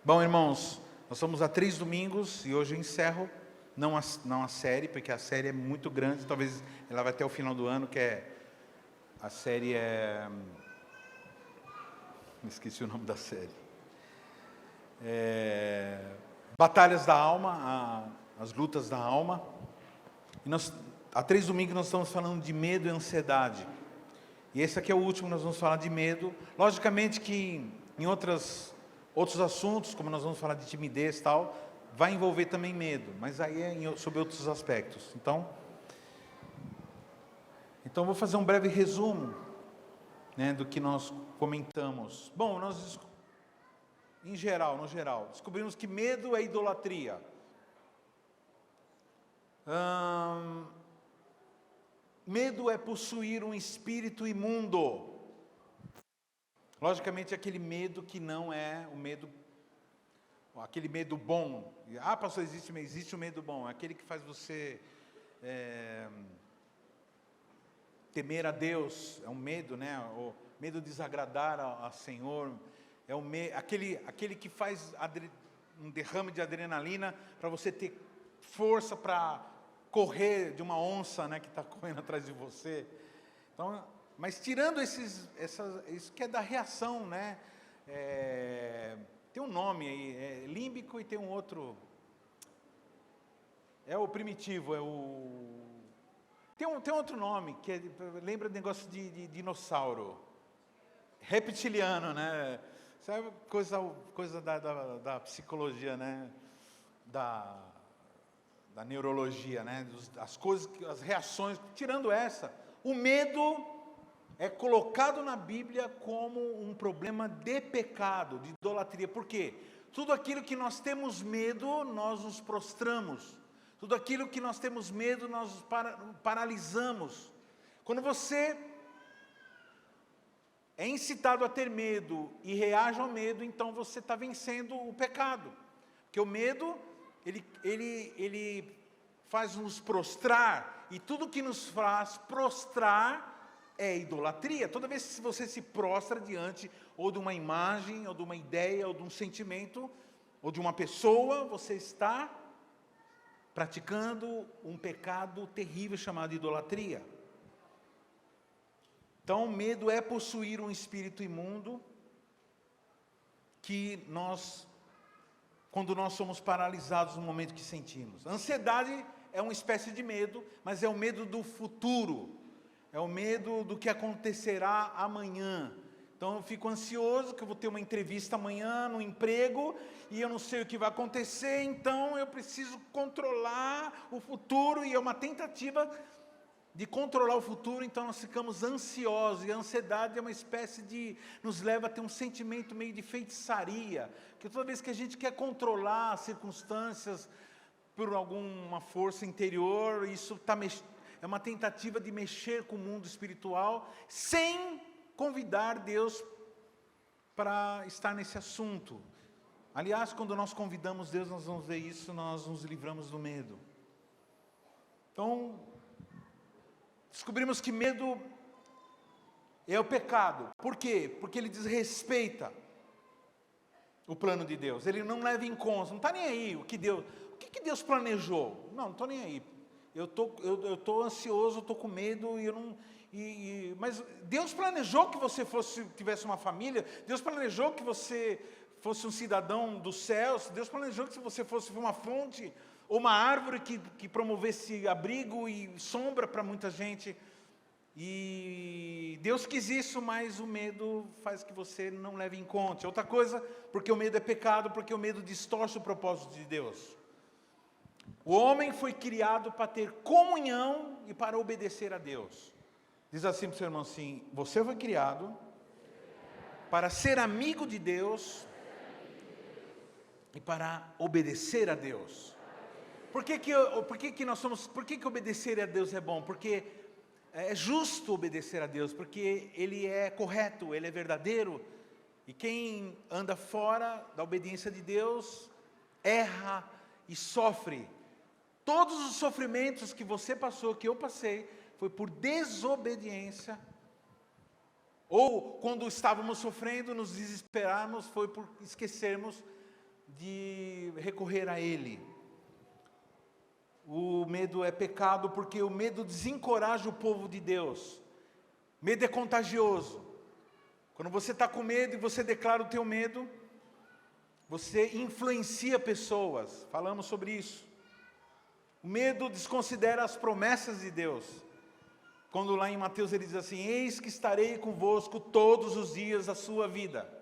Bom, irmãos, nós estamos há 3 domingos e hoje eu encerro, não a série, porque a série é muito grande, talvez ela vai até o final do ano, a série esqueci o nome da série. Batalhas da Alma, as lutas da alma. E há 3 domingos nós estamos falando de medo e ansiedade. E esse aqui é o último, nós vamos falar de medo. Logicamente que em outros assuntos, como nós vamos falar de timidez e tal, vai envolver também medo, mas aí é sobre outros aspectos. Então vou fazer um breve resumo, né, do que nós comentamos. Bom, nós, no geral, descobrimos que medo é idolatria. Medo é possuir um espírito imundo. Logicamente, aquele medo que não é o medo, aquele medo bom. Ah, pastor, existe o medo bom, aquele que faz você temer a Deus, é um medo, né? O medo de desagradar ao Senhor, aquele que faz um derrame de adrenalina para você ter força para correr de uma onça, né, que está correndo atrás de você. Então, mas tirando isso que é da reação, né? Tem um nome aí, límbico, e tem um outro. É o primitivo, tem outro nome, que lembra do negócio de dinossauro. Reptiliano, né? Sabe, coisa da psicologia, né? Da neurologia, né? As reações, tirando essa, o medo é colocado na Bíblia como um problema de pecado, de idolatria. Por quê? Tudo aquilo que nós temos medo, nós nos prostramos. Tudo aquilo que nós temos medo, nós paralisamos. Quando você é incitado a ter medo e reage ao medo, então você está vencendo o pecado. Porque o medo, ele faz nos prostrar, e tudo que nos faz prostrar é idolatria. Toda vez que você se prostra diante ou de uma imagem, ou de uma ideia, ou de um sentimento, ou de uma pessoa, você está praticando um pecado terrível chamado idolatria. Então, medo é possuir um espírito imundo que quando nós somos paralisados no momento que sentimos. A ansiedade é uma espécie de medo, mas é o medo do futuro. É o medo do que acontecerá amanhã. Então eu fico ansioso que eu vou ter uma entrevista amanhã no emprego e eu não sei o que vai acontecer, então eu preciso controlar o futuro, e é uma tentativa de controlar o futuro, então nós ficamos ansiosos, e a ansiedade é uma espécie nos leva a ter um sentimento meio de feitiçaria, que toda vez que a gente quer controlar as circunstâncias por alguma força interior, isso é uma tentativa de mexer com o mundo espiritual, sem convidar Deus para estar nesse assunto. Aliás, quando nós convidamos Deus, nós vamos ver isso, nós nos livramos do medo. Então, descobrimos que medo é o pecado. Por quê? Porque ele desrespeita o plano de Deus. Ele não leva em conta, não está nem aí o que Deus planejou. Não estou nem aí. Eu estou ansioso, eu estou com medo, mas Deus planejou que você tivesse uma família. Deus planejou que você fosse um cidadão dos céus. Deus planejou que você fosse uma fonte ou uma árvore que promovesse abrigo e sombra para muita gente. E Deus quis isso, mas o medo faz que você não leve em conta. Outra coisa, porque o medo é pecado, porque o medo distorce o propósito de Deus. O homem foi criado para ter comunhão e para obedecer a Deus. Diz assim para o seu irmão assim: você foi criado para ser amigo de Deus e para obedecer a Deus. Por que obedecer a Deus é bom? Porque é justo obedecer a Deus, porque Ele é correto, Ele é verdadeiro, e quem anda fora da obediência de Deus erra e sofre. Todos os sofrimentos que você passou, que eu passei, foi por desobediência, ou quando estávamos sofrendo, nos desesperarmos, foi por esquecermos de recorrer a Ele. O medo é pecado porque o medo desencoraja o povo de Deus. Medo é contagioso. Quando você está com medo e você declara o teu medo, você influencia pessoas. Falamos sobre isso. O medo desconsidera as promessas de Deus. Quando lá em Mateus ele diz assim: eis que estarei convosco todos os dias da sua vida.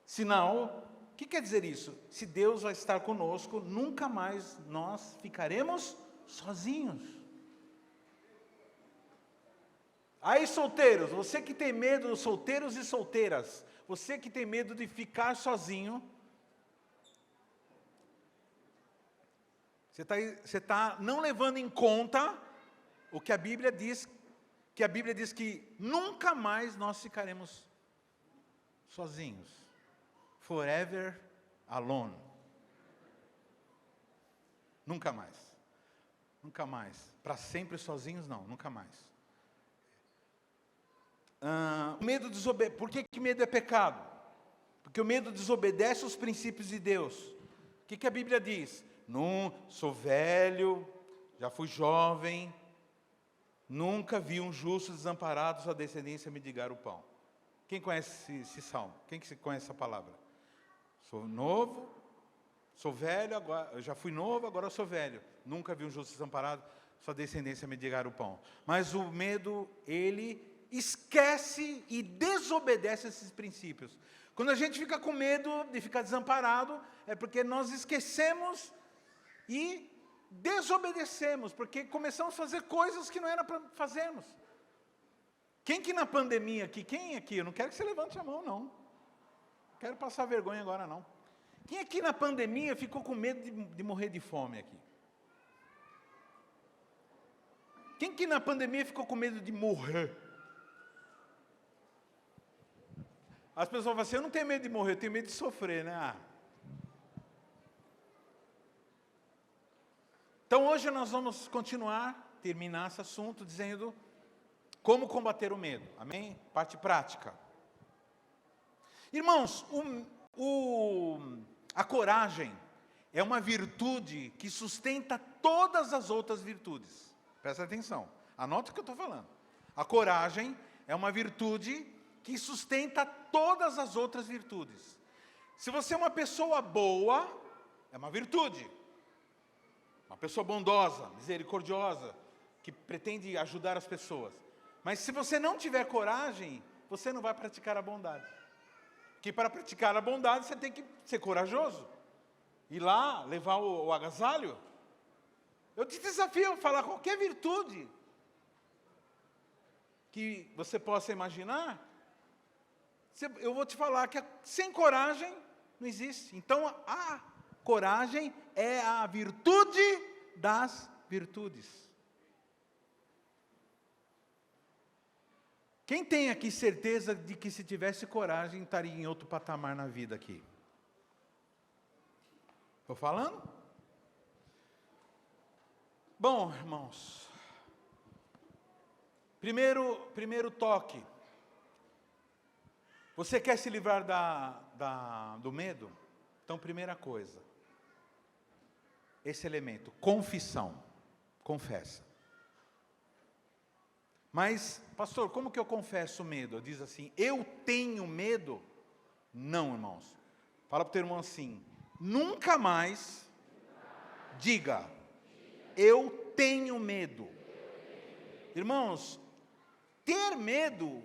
Senão, o que quer dizer isso? Se Deus vai estar conosco, nunca mais nós ficaremos sozinhos. Aí, solteiros, você que tem medo, solteiros e solteiras, você que tem medo de ficar sozinho, você está não levando em conta o que a Bíblia diz, que nunca mais nós ficaremos sozinhos. Forever alone. Nunca mais. Nunca mais. Para sempre sozinhos, não, nunca mais. O medo desobedece. Por que medo é pecado? Porque o medo desobedece os princípios de Deus. O que a Bíblia diz? Não, sou velho, já fui jovem, nunca vi um justo desamparado, sua descendência mendigar o pão. Quem conhece esse salmo? Quem que conhece essa palavra? Sou novo, sou velho, agora, eu já fui novo, agora eu sou velho. Nunca vi um justo desamparado, sua descendência mendigar o pão. Mas o medo, ele esquece e desobedece esses princípios. Quando a gente fica com medo de ficar desamparado, é porque nós esquecemos e desobedecemos, porque começamos a fazer coisas que não era para fazermos. Quem que na pandemia aqui, quem aqui, eu não quero que você levante a mão não, não quero passar vergonha agora não. Quem aqui na pandemia ficou com medo de morrer de fome aqui? Quem que na pandemia ficou com medo de morrer? As pessoas falam assim: eu não tenho medo de morrer, eu tenho medo de sofrer, né? Então hoje nós vamos terminar esse assunto dizendo como combater o medo, amém? Parte prática. Irmãos, a coragem é uma virtude que sustenta todas as outras virtudes. Presta atenção, anota o que eu estou falando. A coragem é uma virtude que sustenta todas as outras virtudes. Se você é uma pessoa boa, é uma virtude. Uma pessoa bondosa, misericordiosa, que pretende ajudar as pessoas. Mas se você não tiver coragem, você não vai praticar a bondade. Porque para praticar a bondade, você tem que ser corajoso. Ir lá, levar o agasalho. Eu te desafio a falar qualquer virtude que você possa imaginar. Eu vou te falar que sem coragem não existe. Então, a coragem é a virtude das virtudes. Quem tem aqui certeza de que se tivesse coragem, estaria em outro patamar na vida aqui? Estou falando? Bom, irmãos. Primeiro toque. Você quer se livrar do medo? Então, primeira coisa, esse elemento, confissão, confessa. Mas, pastor, como que eu confesso o medo? Diz assim: eu tenho medo? Não, irmãos. Fala para o teu irmão assim: nunca mais diga, eu tenho medo. Irmãos, ter medo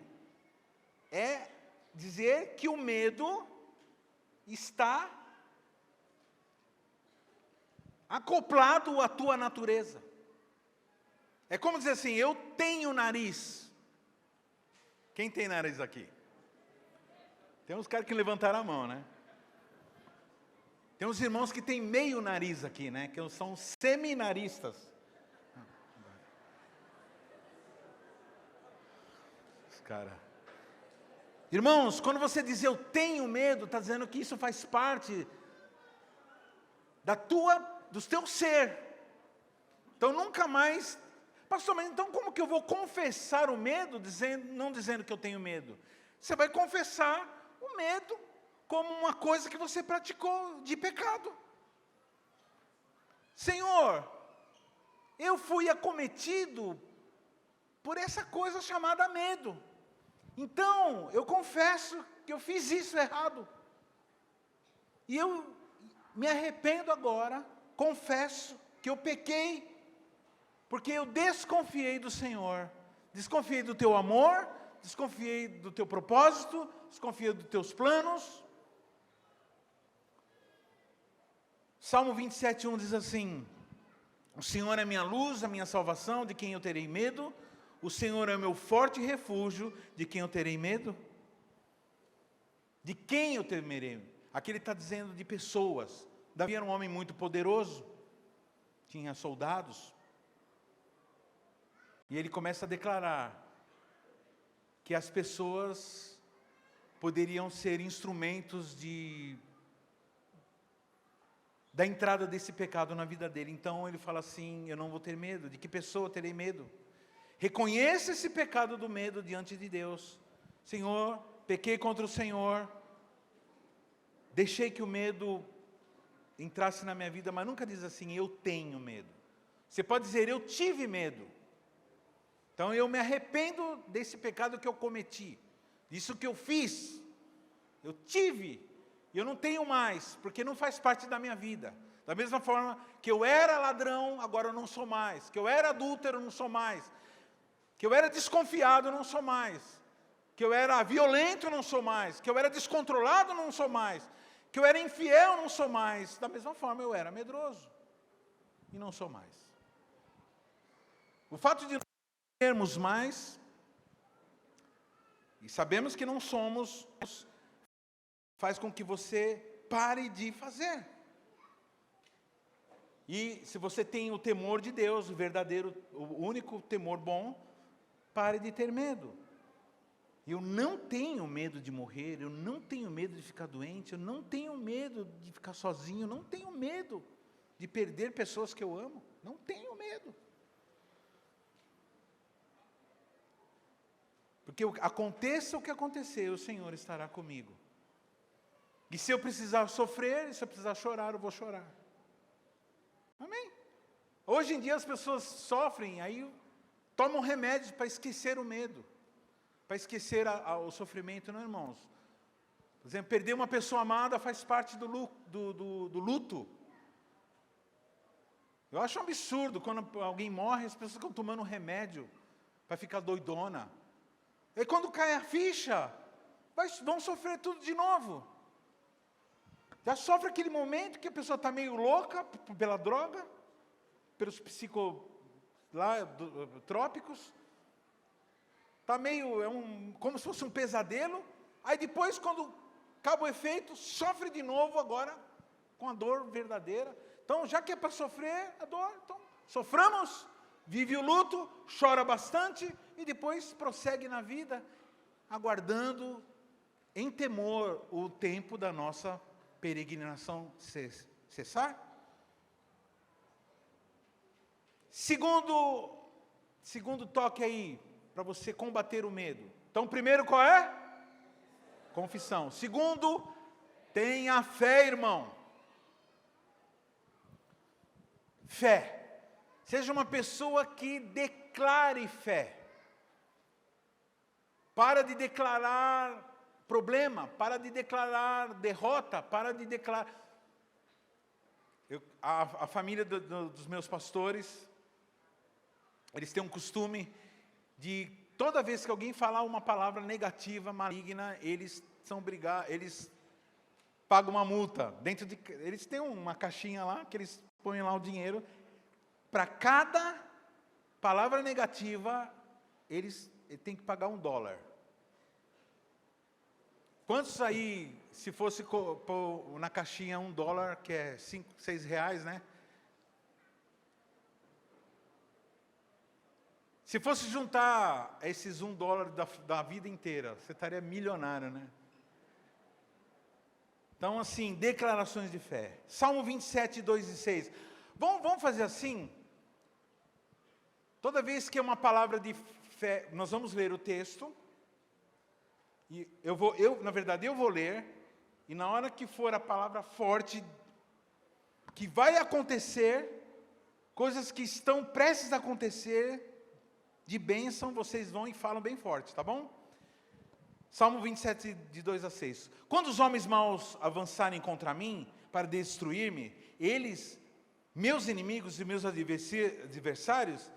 é dizer que o medo está acoplado à tua natureza. É como dizer assim: eu tenho nariz. Quem tem nariz aqui? Tem uns caras que levantaram a mão, né? Tem uns irmãos que têm meio nariz aqui, né? Que são seminaristas. Os caras. Irmãos, quando você diz eu tenho medo, está dizendo que isso faz parte do teu ser. Então nunca mais. Pastor, mas então como que eu vou confessar o medo, não dizendo que eu tenho medo? Você vai confessar o medo como uma coisa que você praticou de pecado. Senhor, eu fui acometido por essa coisa chamada medo. Então, eu confesso que eu fiz isso errado. E eu me arrependo agora, confesso que eu pequei, porque eu desconfiei do Senhor. Desconfiei do teu amor, desconfiei do teu propósito, desconfiei dos teus planos. Salmo 27:1 diz assim: o Senhor é minha luz, a minha salvação, de quem eu terei medo? O Senhor é o meu forte refúgio, de quem eu terei medo? De quem eu temerei? Aqui ele está dizendo de pessoas. Davi era um homem muito poderoso, tinha soldados, e ele começa a declarar que as pessoas poderiam ser instrumentos da entrada desse pecado na vida dele. Então ele fala assim: eu não vou ter medo. De que pessoa terei medo? Reconheça esse pecado do medo diante de Deus. Senhor, pequei contra o Senhor, deixei que o medo entrasse na minha vida, mas nunca diz assim, eu tenho medo. Você pode dizer, eu tive medo. Então eu me arrependo desse pecado que eu cometi, disso que eu fiz. Eu tive, e eu não tenho mais, porque não faz parte da minha vida. Da mesma forma que eu era ladrão, agora eu não sou mais. Que eu era adúltero, eu não sou mais. Que eu era desconfiado, eu não sou mais. Que eu era violento, eu não sou mais. Que eu era descontrolado, eu não sou mais. Que eu era infiel, eu não sou mais. Da mesma forma, eu era medroso. E não sou mais. O fato de não sermos mais, e sabemos que não somos, faz com que você pare de fazer. E se você tem o temor de Deus, o verdadeiro, o único temor bom, pare de ter medo. Eu não tenho medo de morrer, eu não tenho medo de ficar doente, eu não tenho medo de ficar sozinho, eu não tenho medo de perder pessoas que eu amo, não tenho medo. Porque aconteça o que acontecer, o Senhor estará comigo. E se eu precisar sofrer, se eu precisar chorar, eu vou chorar. Amém? Hoje em dia as pessoas sofrem, aí tomam remédios para esquecer o medo, para esquecer o sofrimento, não, irmãos? Por exemplo, perder uma pessoa amada faz parte do luto. Eu acho um absurdo quando alguém morre, as pessoas ficam tomando remédio para ficar doidona. E quando cai a ficha, vão sofrer tudo de novo. Já sofre aquele momento que a pessoa está meio louca pela droga, pelos psicotrópicos. Está meio, como se fosse um pesadelo. Aí depois, quando acaba o efeito, sofre de novo agora, com a dor verdadeira. Então, já que é para sofrer a dor, então soframos, vive o luto, chora bastante, e depois prossegue na vida, aguardando em temor o tempo da nossa peregrinação cessar. Segundo toque aí, para você combater o medo. Então, primeiro qual é? Confissão. Segundo, tenha fé, irmão. Fé. Seja uma pessoa que declare fé. Para de declarar problema, para de declarar derrota, para de declarar... A família dos meus pastores, eles têm um costume de, toda vez que alguém falar uma palavra negativa, maligna, eles pagam uma multa. Eles têm uma caixinha lá, que eles põem lá o dinheiro. Para cada palavra negativa, eles têm que pagar $1. Quantos aí, se fosse pôr na caixinha $1, que é 5, 6 reais, né? Se fosse juntar esses $1 da vida inteira, você estaria milionário, né? Então, assim, declarações de fé. Salmo 27, 2 e 6. Vamos fazer assim? Toda vez que é uma palavra de fé, nós vamos ler o texto. E na verdade, eu vou ler. E na hora que for a palavra forte, que vai acontecer, coisas que estão prestes a acontecer, de bênção, vocês vão e falam bem forte, tá bom? Salmo 27, de 2 a 6. Quando os homens maus avançarem contra mim, para destruir-me, eles, meus inimigos e meus adversários,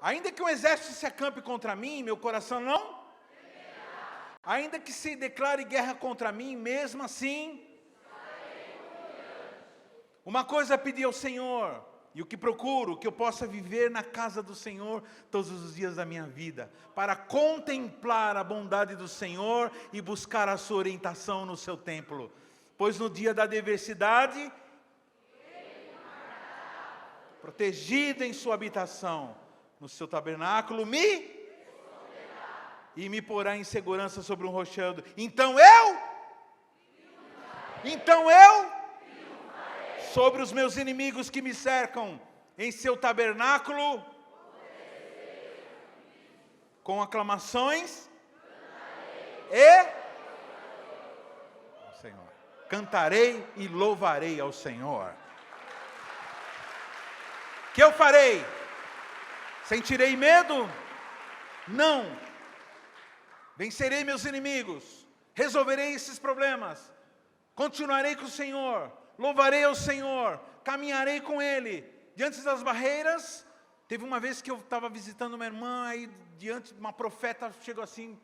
ainda que um exército se acampe contra mim, meu coração não, ainda que se declare guerra contra mim, mesmo assim, uma coisa pedi ao Senhor, e o que procuro, que eu possa viver na casa do Senhor todos os dias da minha vida, para contemplar a bondade do Senhor e buscar a sua orientação no seu templo. Pois no dia da adversidade, protegido em sua habitação, no seu tabernáculo, me porá em segurança sobre um rochedo. Então eu, sobre os meus inimigos que me cercam, em seu tabernáculo, com aclamações, Senhor, cantarei e louvarei ao Senhor. Que eu farei? Sentirei medo? Não. Vencerei meus inimigos, resolverei esses problemas, continuarei com o Senhor, louvarei ao Senhor, caminharei com Ele. Diante das barreiras, teve uma vez que eu estava visitando uma irmã, aí diante de uma profeta, chegou assim,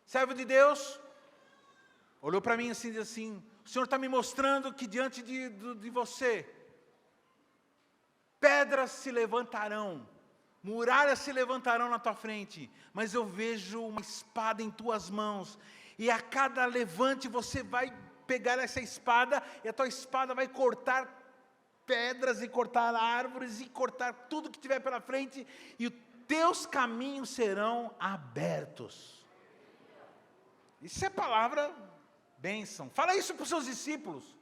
servo de Deus, olhou para mim assim, e disse assim, o Senhor está me mostrando que diante de você, pedras se levantarão, muralhas se levantarão na tua frente, mas eu vejo uma espada em tuas mãos, e a cada levante você vai pegar essa espada, e a tua espada vai cortar pedras, e cortar árvores, e cortar tudo que tiver pela frente, e os teus caminhos serão abertos. Isso é palavra bênção. Fala isso para os seus discípulos.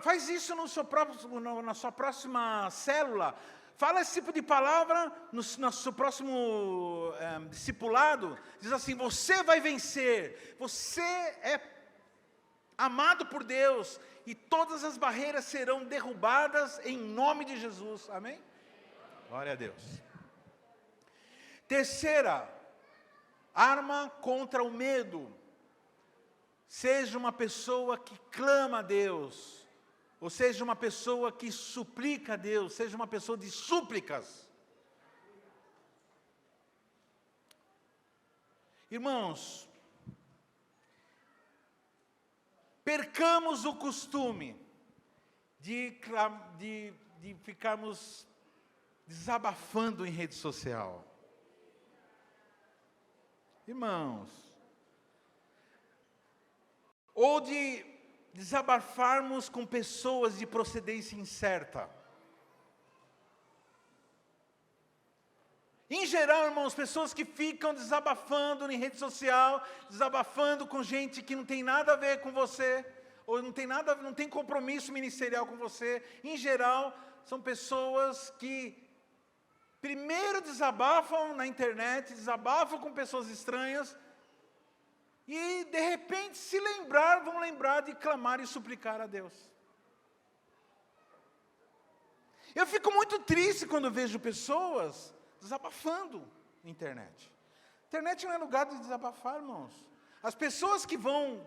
Faz isso na sua próxima célula. Fala esse tipo de palavra no seu próximo discipulado. Diz assim, você vai vencer. Você é amado por Deus. E todas as barreiras serão derrubadas em nome de Jesus. Amém? Glória a Deus. Terceira arma contra o medo. Seja uma pessoa que clama a Deus. Ou seja, uma pessoa que suplica a Deus, seja uma pessoa de súplicas. Irmãos, percamos o costume de ficarmos desabafando em rede social. Irmãos, ou de desabafarmos com pessoas de procedência incerta. Em geral, irmãos, pessoas que ficam desabafando em rede social, desabafando com gente que não tem nada a ver com você, ou não tem compromisso ministerial com você. Em geral, são pessoas que primeiro desabafam na internet, desabafam com pessoas estranhas, e, de repente, vão lembrar de clamar e suplicar a Deus. Eu fico muito triste quando vejo pessoas desabafando na internet. Internet não é lugar de desabafar, irmãos. As pessoas que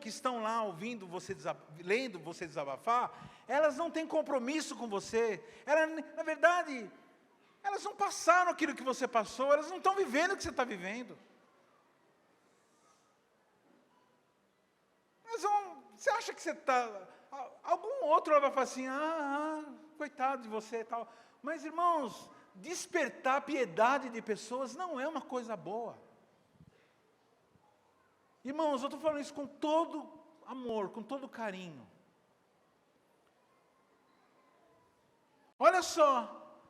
estão lá ouvindo lendo você desabafar, elas não têm compromisso com você. Na verdade, elas não passaram aquilo que você passou, elas não estão vivendo o que você está vivendo. Você acha que você está... Algum outro vai falar assim, coitado de você e tal. Mas, irmãos, despertar a piedade de pessoas não é uma coisa boa. Irmãos, eu estou falando isso com todo amor, com todo carinho. Olha só,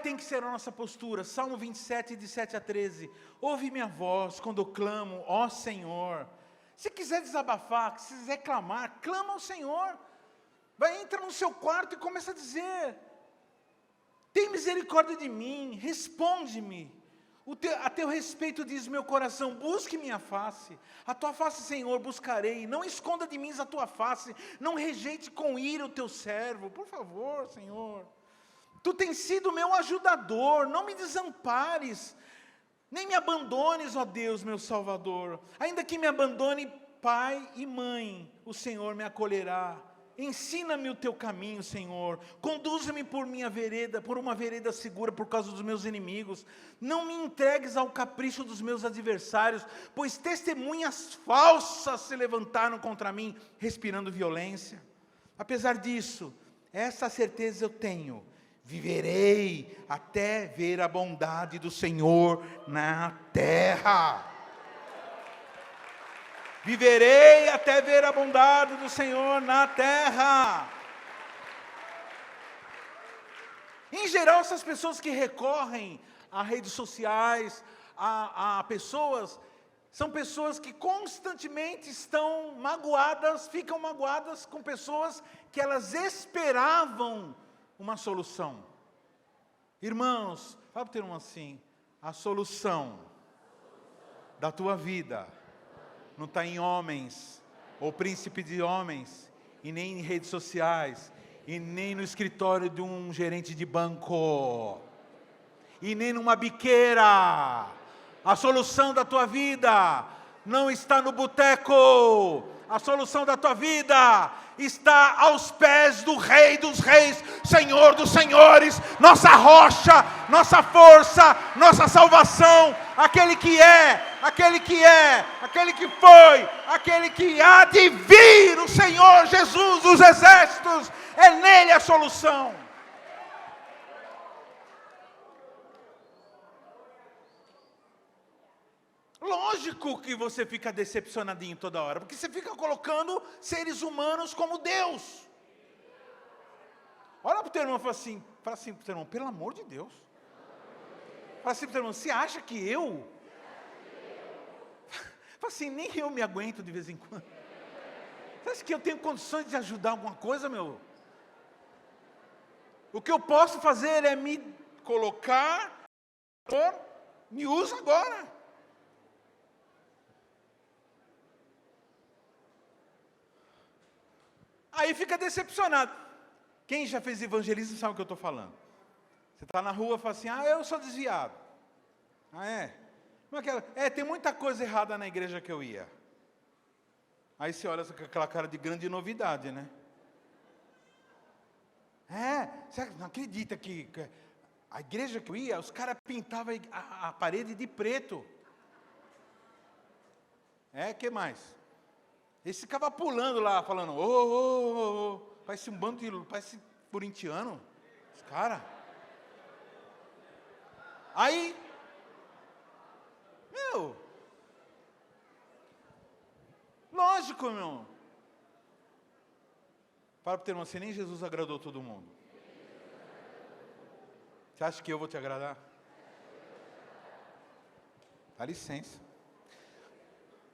tem que ser a nossa postura. Salmo 27, de 7 a 13. Ouve minha voz quando eu clamo, ó Senhor. Se quiser desabafar, se quiser clamar, clama ao Senhor. Entra no seu quarto e começa a dizer, tem misericórdia de mim, responde-me. A teu respeito diz meu coração, busque minha face. A tua face, Senhor, buscarei. Não esconda de mim a tua face. Não rejeite com ira o teu servo. Por favor, Senhor. Tu tens sido meu ajudador. Não me desampares. Nem me abandones, ó Deus, meu Salvador. Ainda que me abandone pai e mãe, o Senhor me acolherá. Ensina-me o teu caminho, Senhor. Conduza-me por uma vereda segura por causa dos meus inimigos. Não me entregues ao capricho dos meus adversários, pois testemunhas falsas se levantaram contra mim, respirando violência. Apesar disso, essa certeza eu tenho: viverei até ver a bondade do Senhor na terra. Viverei até ver a bondade do Senhor na terra. Em geral, essas pessoas que recorrem a redes sociais, a pessoas, são pessoas que constantemente estão magoadas, ficam magoadas com pessoas que elas esperavam uma solução. Irmãos, fala para o teu irmão assim: a solução da tua vida não está em homens, ou príncipe de homens, e nem em redes sociais, e nem no escritório de um gerente de banco, e nem numa biqueira. A solução da tua vida não está no boteco. A solução da tua vida está aos pés do Rei dos Reis, Senhor dos Senhores, nossa rocha, nossa força, nossa salvação, aquele que é, aquele que foi, aquele que há de vir, o Senhor Jesus dos exércitos. É nele a solução. Lógico que você fica decepcionadinho toda hora, porque você fica colocando seres humanos como Deus. Olha para o teu irmão e fala assim para o teu irmão: pelo amor de Deus. Fala assim para o teu irmão: você acha que eu? Fala assim: nem eu me aguento de vez em quando. Você acha que eu tenho condições de ajudar alguma coisa, meu? O que eu posso fazer é me colocar, me usa agora. Aí fica decepcionado. Quem já fez evangelismo sabe o que eu estou falando. Você está na rua e fala assim: ah, eu sou desviado. Ah, é? Tem muita coisa errada na igreja que eu ia. Aí você olha com aquela cara de grande novidade, né? Você não acredita que a igreja que eu ia, os caras pintavam a parede de preto. Que mais? Eles ficavam pulando lá, falando: ô, parece um bando de, parece corintiano, os caras. Aí, lógico, meu. Para o teu irmão, você nem Jesus agradou todo mundo. Você acha que eu vou te agradar? Dá licença.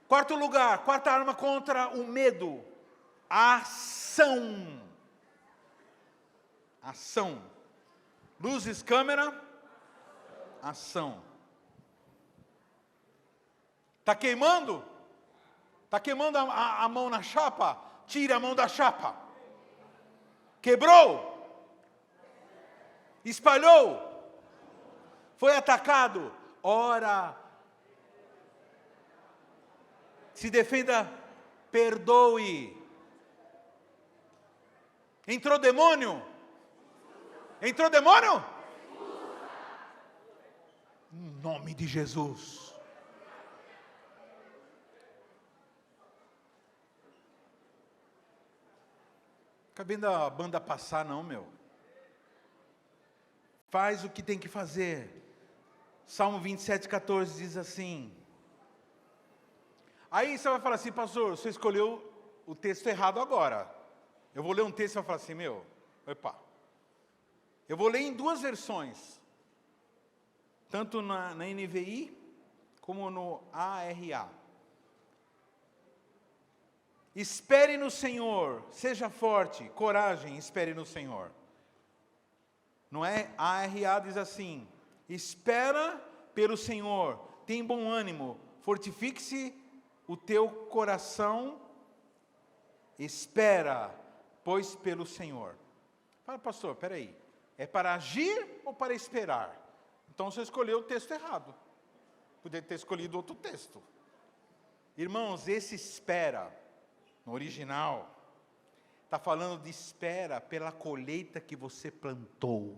Quarto lugar, quarta arma contra o medo: ação. Ação. Luzes, câmera, ação. Está queimando? Está queimando a mão na chapa? Tira a mão da chapa. Quebrou? Espalhou? Foi atacado? Ora. Se defenda, perdoe. Entrou demônio? Entrou demônio? Em nome de Jesus. Fica vendo a banda passar não, meu. Faz o que tem que fazer. Salmo 27:14 diz assim. Aí você vai falar assim: pastor, você escolheu o texto errado agora. Eu vou ler um texto e vai falar assim: eu vou ler em duas versões. Tanto na NVI, como no ARA. Espere no Senhor, seja forte, coragem, espere no Senhor. Não é? A ARA diz assim: espera pelo Senhor, tem bom ânimo, fortifique-se o teu coração, espera, pois pelo Senhor. Fala, pastor, peraí, é para agir ou para esperar? Então você escolheu o texto errado. Poderia ter escolhido outro texto. Irmãos, esse espera, no original, está falando de espera pela colheita que você plantou.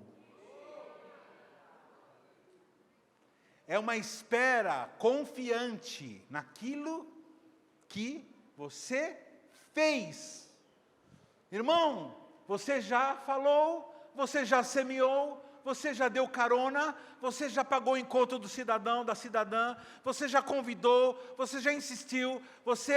É uma espera confiante naquilo que você fez. Irmão, você já falou, você já semeou, você já deu carona, você já pagou o encontro do cidadão, da cidadã, você já convidou, você já insistiu, você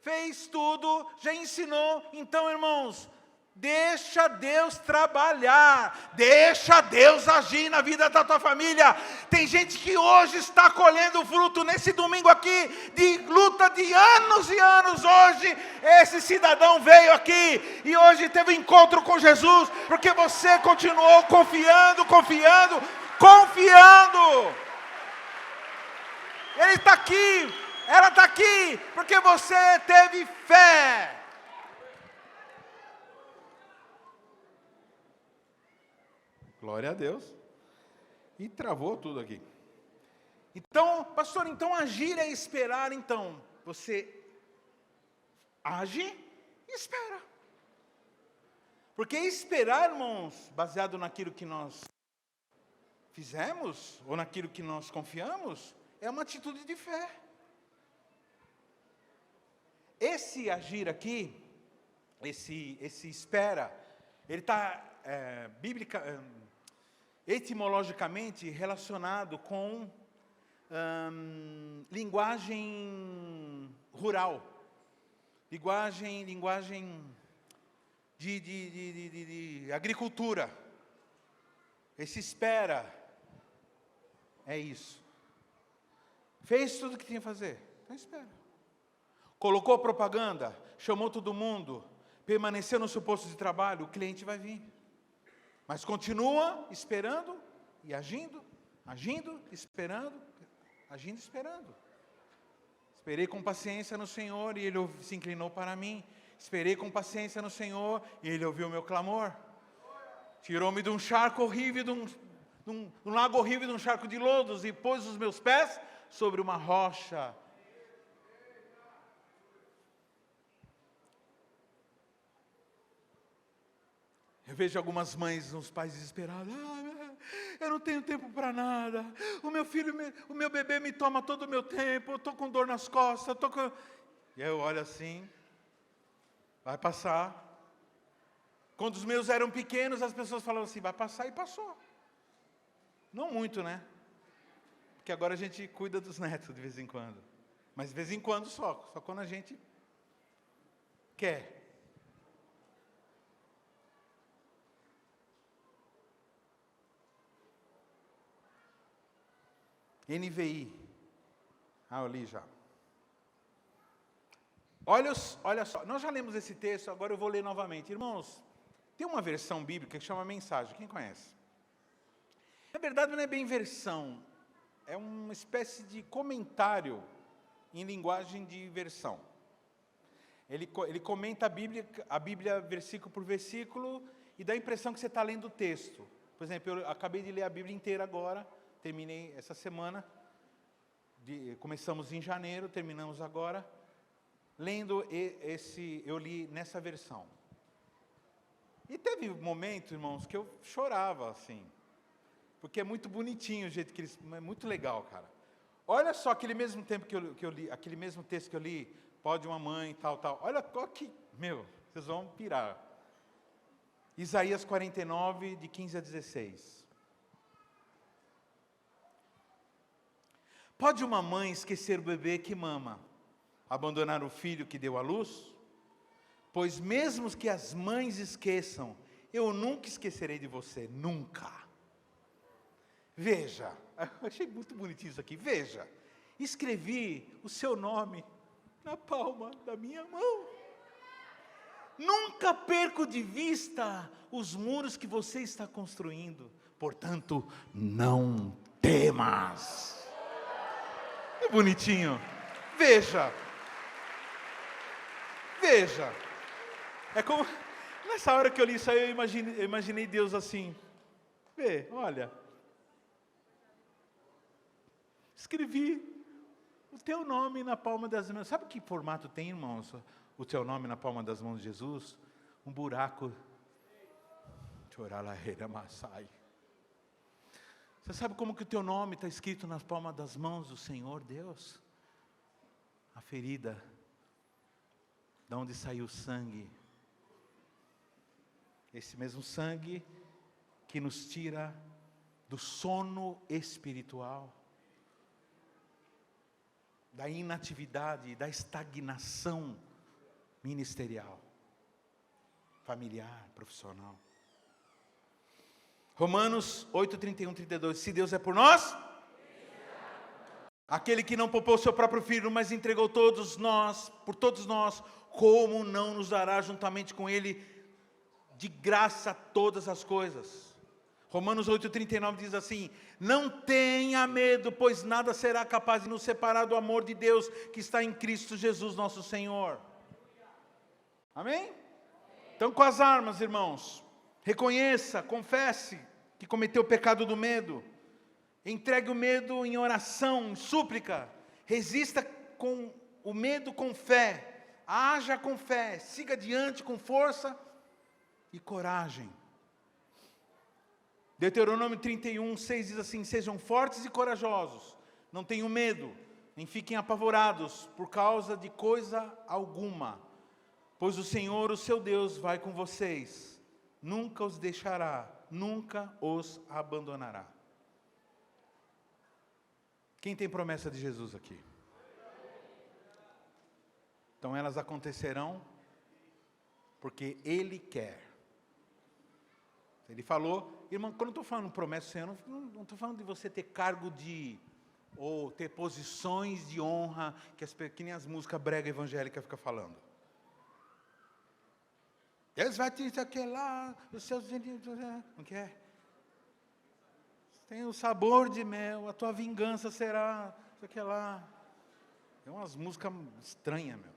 fez tudo, já ensinou. Então, irmãos, deixa Deus trabalhar, deixa Deus agir na vida da tua família. Tem gente que hoje está colhendo fruto nesse domingo aqui, de luta de anos e anos. Hoje, esse cidadão veio aqui e hoje teve um encontro com Jesus, porque você continuou confiando. Ele está aqui, ela está aqui, porque você teve fé. Glória a Deus. E travou tudo aqui. Então, pastor, então agir é esperar. Então, você age e espera. Porque esperar, irmãos, baseado naquilo que nós fizemos, ou naquilo que nós confiamos, é uma atitude de fé. Esse agir aqui, esse espera, ele está etimologicamente relacionado com linguagem rural, linguagem de agricultura. Esse espera é isso. Fez tudo o que tinha que fazer, então espera. Colocou propaganda, chamou todo mundo, permaneceu no seu posto de trabalho, o cliente vai vir. Mas continua esperando e agindo, esperando. Esperei com paciência no Senhor e Ele se inclinou para mim. Esperei com paciência no Senhor e Ele ouviu o meu clamor. Tirou-me de um charco horrível, de um lago horrível, de um charco de lodos, e pôs os meus pés sobre uma rocha. Eu vejo algumas mães, uns pais desesperados. Eu não tenho tempo para nada. O meu bebê me toma todo o meu tempo. Eu estou com dor nas costas. E aí eu olho assim. Vai passar. Quando os meus eram pequenos, as pessoas falavam assim, vai passar, e passou. Não muito, né? Porque agora a gente cuida dos netos de vez em quando. Mas de vez em quando só quando a gente quer. NVI. Eu li já. Olha só, nós já lemos esse texto, agora eu vou ler novamente. Irmãos, tem uma versão bíblica que chama Mensagem, quem conhece? Na verdade não é bem versão, é uma espécie de comentário em linguagem de versão. Ele comenta a Bíblia versículo por versículo e dá a impressão que você está lendo o texto. Por exemplo, eu acabei de ler a Bíblia inteira agora, terminei essa semana, começamos em janeiro, terminamos agora. Lendo eu li nessa versão. E teve um momento, irmãos, que eu chorava, assim. Porque é muito bonitinho o jeito que eles... É muito legal, cara. Olha só aquele mesmo tempo que eu li, aquele mesmo texto que eu li, pode uma mãe, tal. Olha que... vocês vão pirar. Isaías 49, de 15 a 16. Pode uma mãe esquecer o bebê que mama, abandonar o filho que deu à luz? Pois mesmo que as mães esqueçam, eu nunca esquecerei de você, nunca. Veja, eu achei muito bonitinho isso aqui, veja, escrevi o seu nome na palma da minha mão. Nunca perco de vista os muros que você está construindo, portanto, não temas. Que bonitinho. Veja. É como, nessa hora que eu li isso aí, eu imaginei Deus assim. Vê, olha. Escrevi o teu nome na palma das mãos. Sabe que formato tem, irmãos, o teu nome na palma das mãos de Jesus? Um buraco. Você sabe como que o teu nome está escrito nas palmas das mãos do Senhor Deus? A ferida, de onde saiu o sangue. Esse mesmo sangue que nos tira do sono espiritual, da inatividade, da estagnação ministerial, familiar, profissional. Romanos 8, 31, 32. Se Deus é por nós, aquele que não poupou seu próprio filho, mas entregou por todos nós, como não nos dará juntamente com ele de graça todas as coisas? Romanos 8, 39 diz assim: não tenha medo, pois nada será capaz de nos separar do amor de Deus que está em Cristo Jesus nosso Senhor. Amém? Então, com as armas, irmãos, reconheça, confesse que cometeu o pecado do medo. Entregue o medo em oração, em súplica. Resista com o medo com fé. Haja com fé. Siga adiante com força e coragem. Deuteronômio 31, 6 diz assim: sejam fortes e corajosos. Não tenham medo, nem fiquem apavorados por causa de coisa alguma. Pois o Senhor, o seu Deus, vai com vocês. Nunca os deixará, nunca os abandonará. Quem tem promessa de Jesus aqui? Então elas acontecerão porque Ele quer. Ele falou, irmão, quando eu estou falando promessa do Senhor, não estou falando de você ter cargo de, ou ter posições de honra, que nem as músicas brega evangélicas ficam falando. Deus vai te aquela, os seus não quer? Tem o sabor de mel, a tua vingança será, isso aqui lá. É umas músicas estranhas, meu.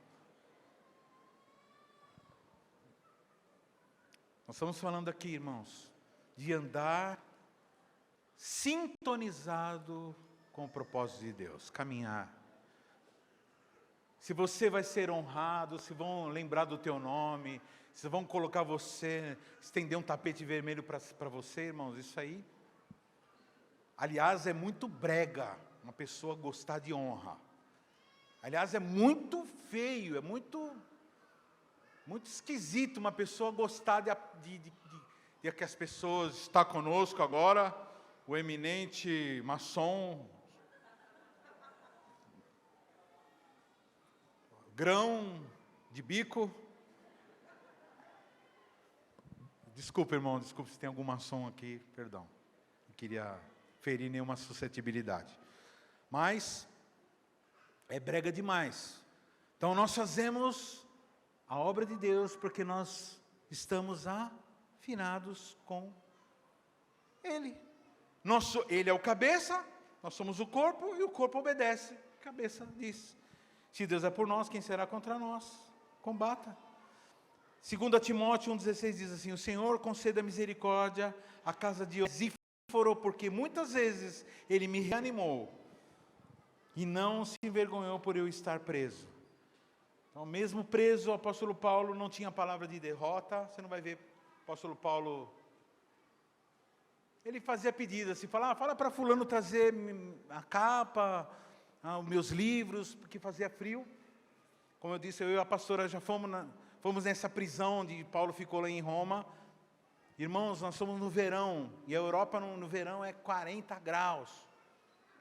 Nós estamos falando aqui, irmãos, de andar sintonizado com o propósito de Deus, caminhar. Se você vai ser honrado, se vão lembrar do teu nome, se vão colocar você, estender um tapete vermelho para você, irmãos, isso aí. Aliás, é muito brega uma pessoa gostar de honra. Aliás, é muito feio, é muito esquisito uma pessoa gostar de que as pessoas estão conosco agora, o eminente maçom, grão de bico. Desculpa, irmão, desculpa se tem algum maçom aqui, perdão. Não queria ferir nenhuma suscetibilidade. Mas é brega demais. Então nós fazemos a obra de Deus porque nós estamos afinados com Ele. Ele é o cabeça, nós somos o corpo e o corpo obedece. A cabeça diz: se Deus é por nós, quem será contra nós? Combata. 2 Timóteo 1,16 diz assim: o Senhor conceda misericórdia à casa de Onesíforo, porque muitas vezes ele me reanimou e não se envergonhou por eu estar preso. Então, mesmo preso, o apóstolo Paulo não tinha palavra de derrota. Você não vai ver o apóstolo Paulo, ele fazia pedido assim, fala para fulano trazer a capa, os meus livros, porque fazia frio. Como eu disse, eu e a pastora já fomos nessa prisão onde Paulo ficou lá em Roma. Irmãos, nós somos no verão, e a Europa no verão é 40 graus,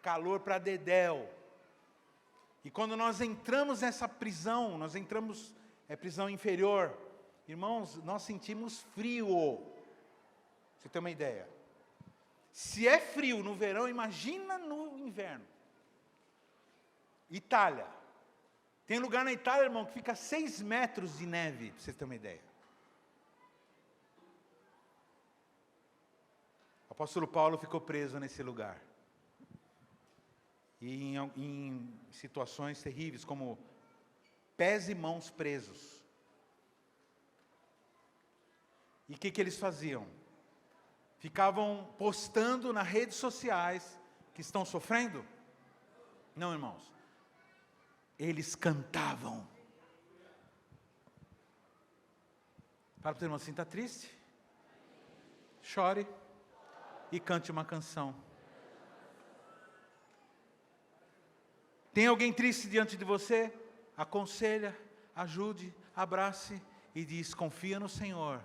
calor para dedéu. E quando nós entramos nessa prisão, prisão inferior, irmãos, nós sentimos frio. Você tem uma ideia? Se é frio no verão, imagina no inverno. Itália. Tem lugar na Itália, irmão, que fica 6 metros de neve, para vocês terem uma ideia. O apóstolo Paulo ficou preso nesse lugar. e em situações terríveis, como pés e mãos presos. E o que eles faziam? Ficavam postando nas redes sociais que estão sofrendo? Não, irmãos. Eles cantavam. Para o teu irmão assim, está triste? Chore e cante uma canção. Tem alguém triste diante de você? Aconselha, ajude, abrace e diz: confia no Senhor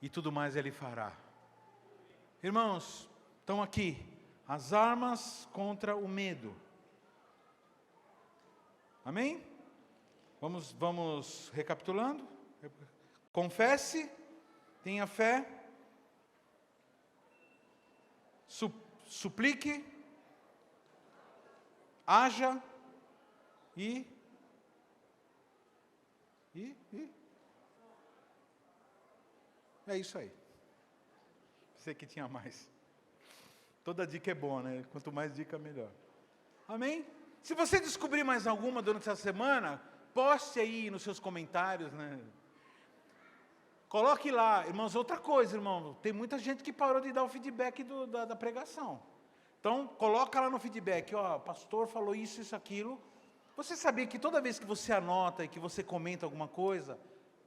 e tudo mais Ele fará. Irmãos, estão aqui as armas contra o medo. Amém? Vamos recapitulando. Confesse, tenha fé, suplique, haja e é isso aí. Pensei que tinha mais. Toda dica é boa, né? Quanto mais dica, melhor. Amém? Se você descobrir mais alguma durante essa semana, poste aí nos seus comentários, né? Coloque lá, irmãos, outra coisa, irmão. Tem muita gente que parou de dar o feedback da pregação. Então, coloca lá no feedback, ó, pastor falou isso, isso, aquilo. Você sabia que toda vez que você anota e que você comenta alguma coisa,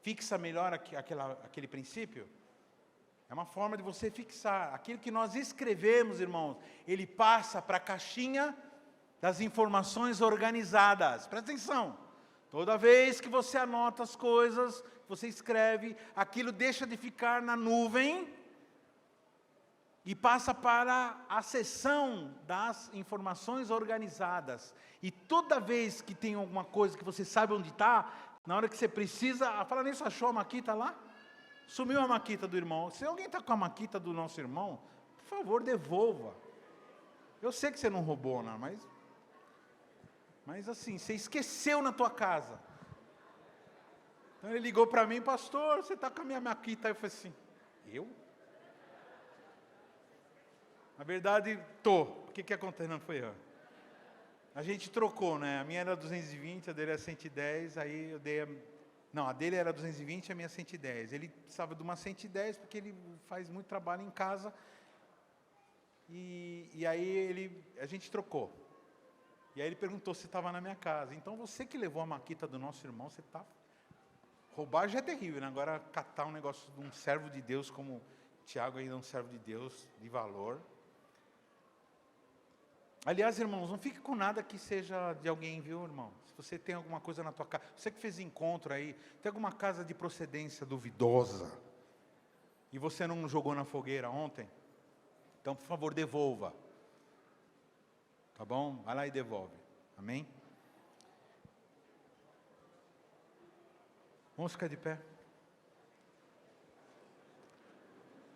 fixa melhor aquele princípio? É uma forma de você fixar. Aquilo que nós escrevemos, irmãos, ele passa para a caixinha das informações organizadas. Presta atenção. Toda vez que você anota as coisas, você escreve, aquilo deixa de ficar na nuvem e passa para a seção das informações organizadas. E toda vez que tem alguma coisa que você sabe onde está, na hora que você precisa, fala nisso, achou a maquita lá? Sumiu a maquita do irmão. Se alguém está com a maquita do nosso irmão, por favor, devolva. Eu sei que você não roubou, não, mas assim, você esqueceu na tua casa. Então ele ligou para mim, pastor, você está com a minha maquita? Aí eu falei assim, eu? Na verdade, o que aconteceu? Não foi eu. A gente trocou, né? A minha era 220, a dele era 110, aí eu dei a dele era 220, a minha 110. Ele precisava de uma 110 porque ele faz muito trabalho em casa. E aí a gente trocou. E aí ele perguntou se estava na minha casa. Então você que levou a maquita do nosso irmão, você está... Roubar já é terrível, né? Agora catar um negócio de um servo de Deus, como Tiago ainda é um servo de Deus, de valor. Aliás, irmãos, não fique com nada que seja de alguém, viu, irmão? Se você tem alguma coisa na tua casa, você que fez encontro aí, tem alguma casa de procedência duvidosa, e você não jogou na fogueira ontem, então, por favor, devolva. Tá bom? Vai lá e devolve. Amém? Vamos ficar de pé.